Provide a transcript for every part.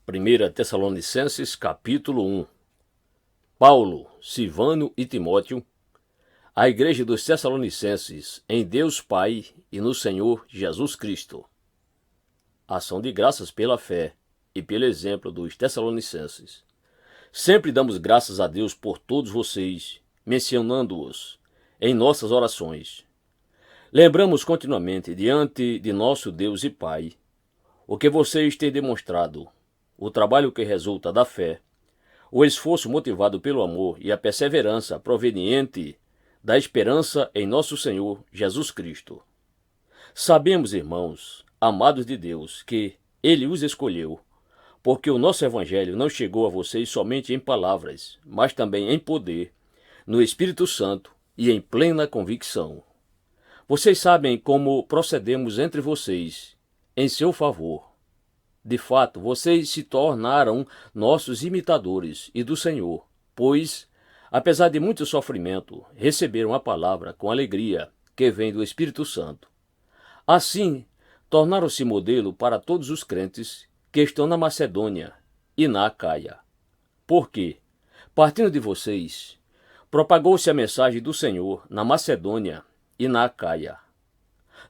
1 Tessalonicenses capítulo 1. Paulo, Silvano e Timóteo, à igreja dos Tessalonicenses, em Deus Pai e no Senhor Jesus Cristo. Ação de graças pela fé e pelo exemplo dos Tessalonicenses. Sempre damos graças a Deus por todos vocês, mencionando-os em nossas orações. Lembramos continuamente diante de nosso Deus e Pai o que vocês têm demonstrado, o trabalho que resulta da fé, o esforço motivado pelo amor e a perseverança proveniente da esperança em nosso Senhor Jesus Cristo. Sabemos, irmãos, amados de Deus, que Ele os escolheu, porque o nosso Evangelho não chegou a vocês somente em palavras, mas também em poder, no Espírito Santo e em plena convicção. Vocês sabem como procedemos entre vocês, em seu favor. De fato, vocês se tornaram nossos imitadores e do Senhor, pois, apesar de muito sofrimento, receberam a palavra com alegria que vem do Espírito Santo. Assim, tornaram-se modelo para todos os crentes que estão na Macedônia e na Acaia. Porque, partindo de vocês, propagou-se a mensagem do Senhor na Macedônia e na Acaia.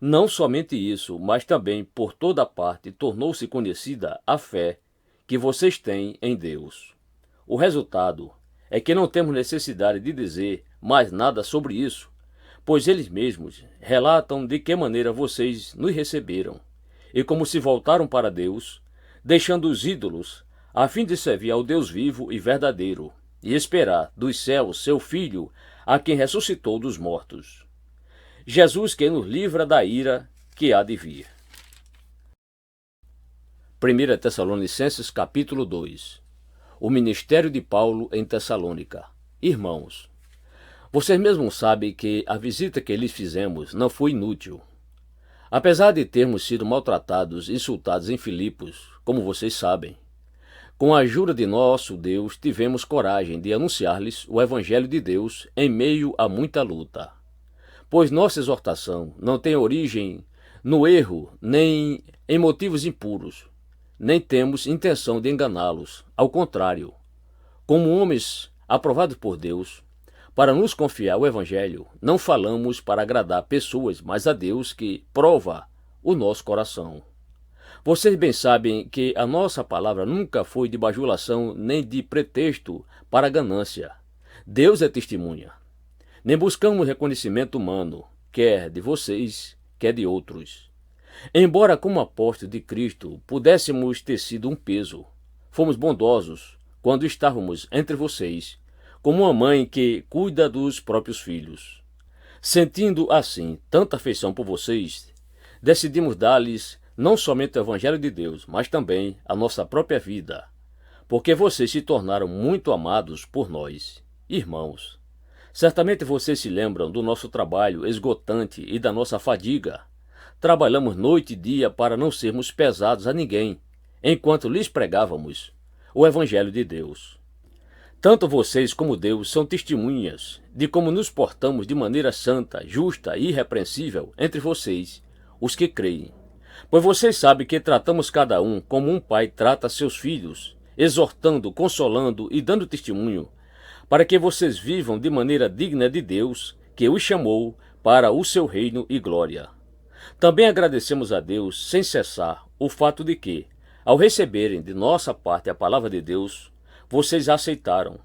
Não somente isso, mas também por toda parte tornou-se conhecida a fé que vocês têm em Deus. O resultado é que não temos necessidade de dizer mais nada sobre isso, pois eles mesmos relatam de que maneira vocês nos receberam e como se voltaram para Deus, deixando os ídolos, a fim de servir ao Deus vivo e verdadeiro e esperar dos céus seu Filho, a quem ressuscitou dos mortos. Jesus que nos livra da ira que há de vir. 1 Tessalonicenses capítulo 2. O ministério de Paulo em Tessalônica. Irmãos, vocês mesmos sabem que a visita que lhes fizemos não foi inútil. Apesar de termos sido maltratados e insultados em Filipos, como vocês sabem, com a ajuda de nosso Deus tivemos coragem de anunciar-lhes o Evangelho de Deus em meio a muita luta. Pois nossa exortação não tem origem no erro, nem em motivos impuros, nem temos intenção de enganá-los. Ao contrário, como homens aprovados por Deus, para nos confiar o Evangelho, não falamos para agradar pessoas, mas a Deus que prova o nosso coração. Vocês bem sabem que a nossa palavra nunca foi de bajulação nem de pretexto para ganância. Deus é testemunha. Nem buscamos reconhecimento humano, quer de vocês, quer de outros. Embora como apóstolos de Cristo pudéssemos ter sido um peso, fomos bondosos quando estávamos entre vocês, como uma mãe que cuida dos próprios filhos. Sentindo assim tanta afeição por vocês, decidimos dar-lhes não somente o Evangelho de Deus, mas também a nossa própria vida, porque vocês se tornaram muito amados por nós, irmãos. Certamente vocês se lembram do nosso trabalho esgotante e da nossa fadiga. Trabalhamos noite e dia para não sermos pesados a ninguém, enquanto lhes pregávamos o Evangelho de Deus. Tanto vocês como Deus são testemunhas de como nos portamos de maneira santa, justa e irrepreensível entre vocês, os que creem. Pois vocês sabem que tratamos cada um como um pai trata seus filhos, exortando, consolando e dando testemunho, para que vocês vivam de maneira digna de Deus, que os chamou para o seu reino e glória. Também agradecemos a Deus sem cessar o fato de que, ao receberem de nossa parte a palavra de Deus, vocês a aceitaram,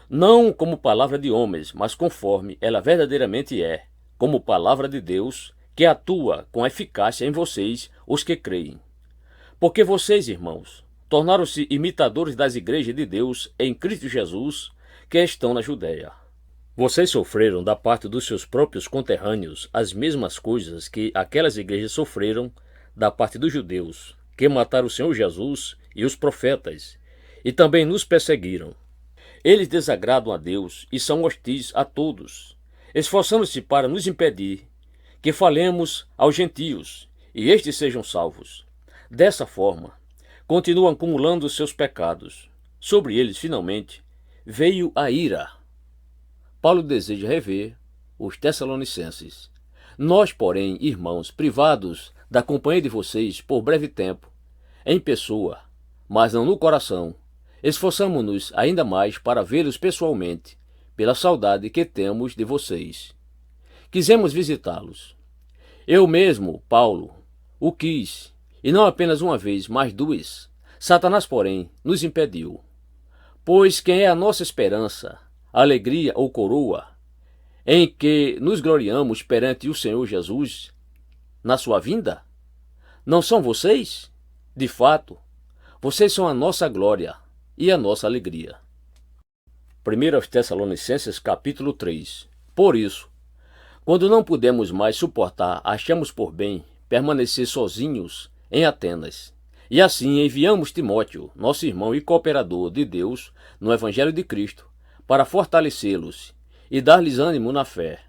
não como palavra de homens, mas conforme ela verdadeiramente é, como palavra de Deus, que atua com eficácia em vocês, os que creem. Porque vocês, irmãos, tornaram-se imitadores das igrejas de Deus em Cristo Jesus, que estão na Judéia. Vocês sofreram da parte dos seus próprios conterrâneos as mesmas coisas que aquelas igrejas sofreram da parte dos judeus, que mataram o Senhor Jesus e os profetas, e também nos perseguiram. Eles desagradam a Deus e são hostis a todos, esforçando-se para nos impedir que falemos aos gentios e estes sejam salvos. Dessa forma, continuam acumulando seus pecados. Sobre eles, finalmente, veio a ira. Paulo deseja rever os Tessalonicenses. Nós, porém, irmãos, privados da companhia de vocês por breve tempo, em pessoa, mas não no coração, esforçamo-nos ainda mais para vê-los pessoalmente, pela saudade que temos de vocês. Quisemos visitá-los. Eu mesmo, Paulo, o quis, e não apenas uma vez, mas duas. Satanás, porém, nos impediu. Pois quem é a nossa esperança, alegria ou coroa, em que nos gloriamos perante o Senhor Jesus, na sua vinda? Não são vocês? De fato, vocês são a nossa glória e a nossa alegria. 1 Tessalonicenses capítulo 3. Por isso, quando não pudemos mais suportar, achamos por bem permanecer sozinhos em Atenas. E assim enviamos Timóteo, nosso irmão e cooperador de Deus no Evangelho de Cristo, para fortalecê-los e dar-lhes ânimo na fé,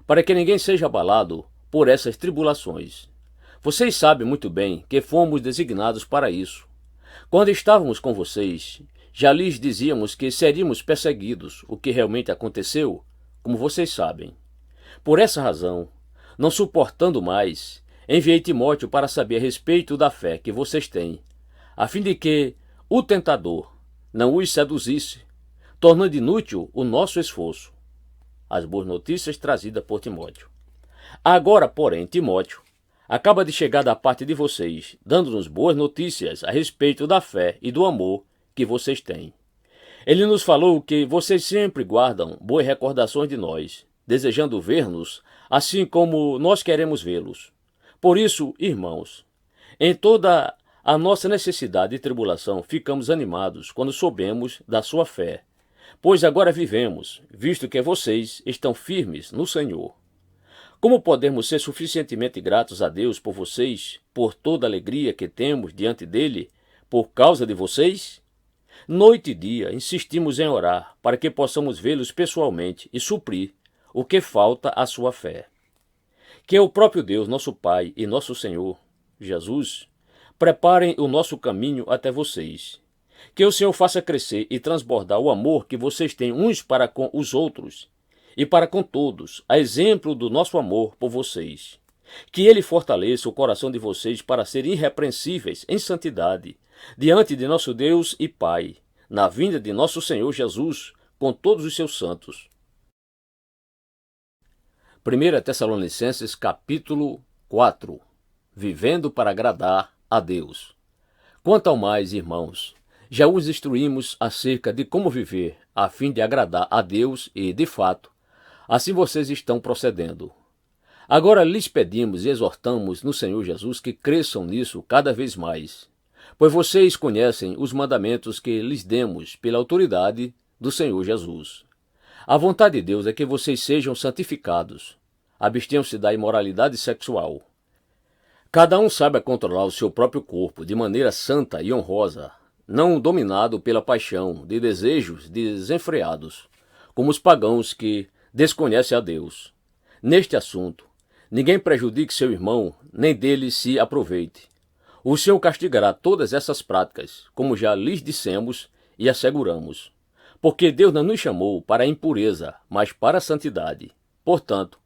para que ninguém seja abalado por essas tribulações. Vocês sabem muito bem que fomos designados para isso. Quando estávamos com vocês, já lhes dizíamos que seríamos perseguidos, o que realmente aconteceu, como vocês sabem. Por essa razão, não suportando mais, enviei Timóteo para saber a respeito da fé que vocês têm, a fim de que o tentador não os seduzisse, tornando inútil o nosso esforço. As boas notícias trazidas por Timóteo. Agora, porém, Timóteo acaba de chegar da parte de vocês, dando-nos boas notícias a respeito da fé e do amor que vocês têm. Ele nos falou que vocês sempre guardam boas recordações de nós, desejando ver-nos assim como nós queremos vê-los. Por isso, irmãos, em toda a nossa necessidade e tribulação, ficamos animados quando soubemos da sua fé, pois agora vivemos, visto que vocês estão firmes no Senhor. Como podemos ser suficientemente gratos a Deus por vocês, por toda a alegria que temos diante dele, por causa de vocês? Noite e dia insistimos em orar para que possamos vê-los pessoalmente e suprir o que falta à sua fé. Que o próprio Deus, nosso Pai e nosso Senhor, Jesus, preparem o nosso caminho até vocês. Que o Senhor faça crescer e transbordar o amor que vocês têm uns para com os outros e para com todos, a exemplo do nosso amor por vocês. Que Ele fortaleça o coração de vocês para serem irrepreensíveis em santidade, diante de nosso Deus e Pai, na vinda de nosso Senhor Jesus, com todos os seus santos. 1 Tessalonicenses capítulo 4. Vivendo para agradar a Deus. Quanto ao mais, irmãos, já os instruímos acerca de como viver a fim de agradar a Deus e, de fato, assim vocês estão procedendo. Agora lhes pedimos e exortamos no Senhor Jesus que cresçam nisso cada vez mais, pois vocês conhecem os mandamentos que lhes demos pela autoridade do Senhor Jesus. A vontade de Deus é que vocês sejam santificados, abstenham-se da imoralidade sexual. Cada um saiba controlar o seu próprio corpo de maneira santa e honrosa, não dominado pela paixão de desejos desenfreados, como os pagãos que desconhecem a Deus. Neste assunto, ninguém prejudique seu irmão, nem dele se aproveite. O Senhor castigará todas essas práticas, como já lhes dissemos e asseguramos. Porque Deus não nos chamou para a impureza, mas para a santidade. Portanto,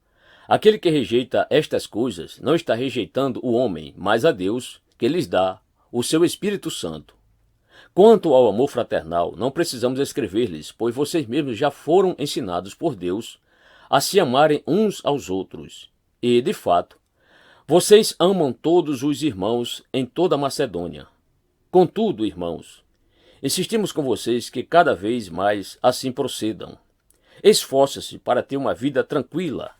aquele que rejeita estas coisas não está rejeitando o homem, mas a Deus, que lhes dá o seu Espírito Santo. Quanto ao amor fraternal, não precisamos escrever-lhes, pois vocês mesmos já foram ensinados por Deus a se amarem uns aos outros. E, de fato, vocês amam todos os irmãos em toda a Macedônia. Contudo, irmãos, insistimos com vocês que cada vez mais assim procedam. Esforcem-se para ter uma vida tranquila,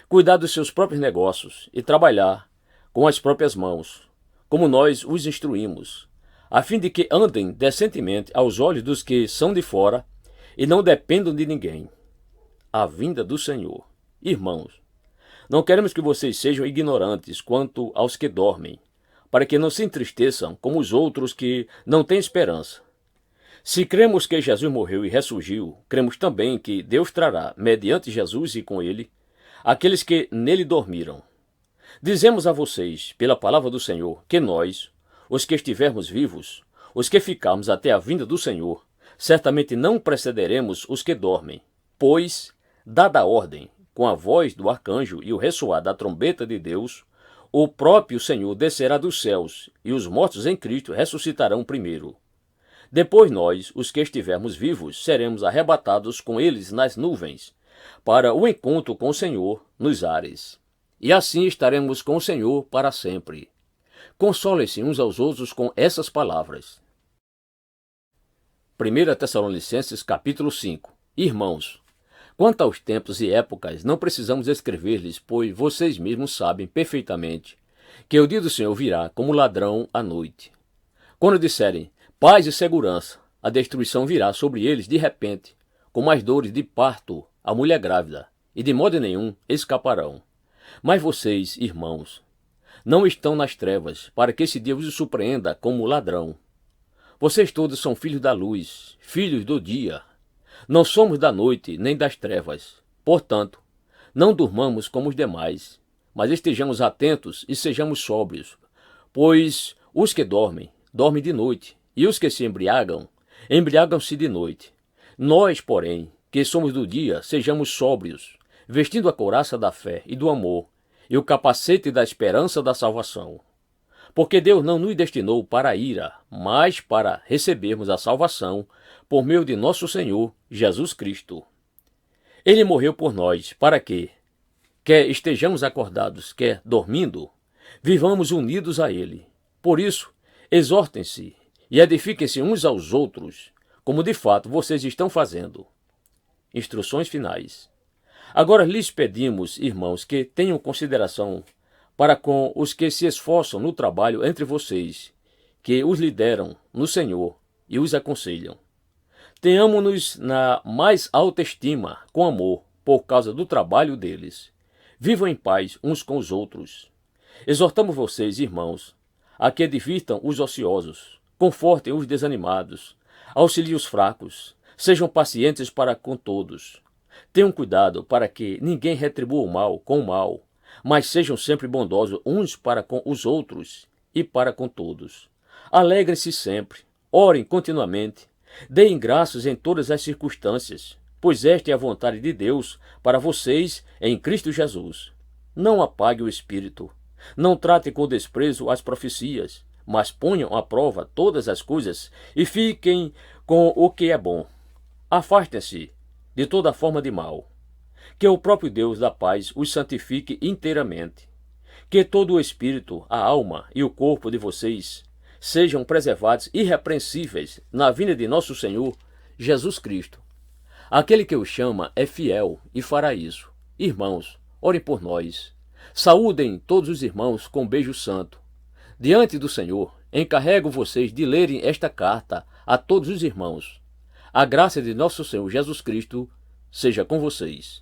cuidar dos seus próprios negócios e trabalhar com as próprias mãos, como nós os instruímos, a fim de que andem decentemente aos olhos dos que são de fora e não dependam de ninguém. A vinda do Senhor. Irmãos, não queremos que vocês sejam ignorantes quanto aos que dormem, para que não se entristeçam como os outros que não têm esperança. Se cremos que Jesus morreu e ressurgiu, cremos também que Deus trará, mediante Jesus e com ele, aqueles que nele dormiram. Dizemos a vocês, pela palavra do Senhor, que nós, os que estivermos vivos, os que ficarmos até a vinda do Senhor, certamente não precederemos os que dormem, pois, dada a ordem, com a voz do arcanjo e o ressoar da trombeta de Deus, o próprio Senhor descerá dos céus, e os mortos em Cristo ressuscitarão primeiro. Depois nós, os que estivermos vivos, seremos arrebatados com eles nas nuvens, para o encontro com o Senhor nos ares. E assim estaremos com o Senhor para sempre. Consolem-se uns aos outros com essas palavras. 1 Tessalonicenses capítulo 5. Irmãos, quanto aos tempos e épocas, não precisamos escrever-lhes, pois vocês mesmos sabem perfeitamente que o dia do Senhor virá como ladrão à noite. Quando disserem paz e segurança, a destruição virá sobre eles de repente, como as dores de parto à mulher grávida, e de modo nenhum escaparão. Mas vocês, irmãos, não estão nas trevas, para que esse dia os surpreenda como ladrão. Vocês todos são filhos da luz, filhos do dia. Não somos da noite nem das trevas. Portanto, não durmamos como os demais, mas estejamos atentos e sejamos sóbrios. Pois os que dormem, dormem de noite, e os que se embriagam, embriagam-se de noite. Nós, porém, que somos do dia, sejamos sóbrios, vestindo a couraça da fé e do amor, e o capacete da esperança da salvação. Porque Deus não nos destinou para a ira, mas para recebermos a salvação por meio de nosso Senhor Jesus Cristo. Ele morreu por nós, para que, quer estejamos acordados, quer dormindo, vivamos unidos a Ele. Por isso, exortem-se e edifiquem-se uns aos outros, como de fato vocês estão fazendo. Instruções finais. Agora lhes pedimos, irmãos, que tenham consideração para com os que se esforçam no trabalho entre vocês, que os lideram no Senhor e os aconselham. Tenhamo-nos na mais alta estima, com amor, por causa do trabalho deles. Vivam em paz uns com os outros. Exortamos vocês, irmãos, a que divirtam os ociosos, confortem os desanimados, auxiliem os fracos, sejam pacientes para com todos. Tenham cuidado para que ninguém retribua o mal com o mal, mas sejam sempre bondosos uns para com os outros e para com todos. Alegrem-se sempre, orem continuamente, deem graças em todas as circunstâncias, pois esta é a vontade de Deus para vocês em Cristo Jesus. Não apague o espírito, não tratem com desprezo as profecias, mas ponham à prova todas as coisas e fiquem com o que é bom. Afastem-se de toda forma de mal. Que o próprio Deus da paz os santifique inteiramente. Que todo o espírito, a alma e o corpo de vocês sejam preservados irrepreensíveis na vinda de nosso Senhor Jesus Cristo. Aquele que o chama é fiel e fará isso. Irmãos, orem por nós. Saúdem todos os irmãos com beijo santo. Diante do Senhor, encarrego vocês de lerem esta carta a todos os irmãos. A graça de nosso Senhor Jesus Cristo seja com vocês.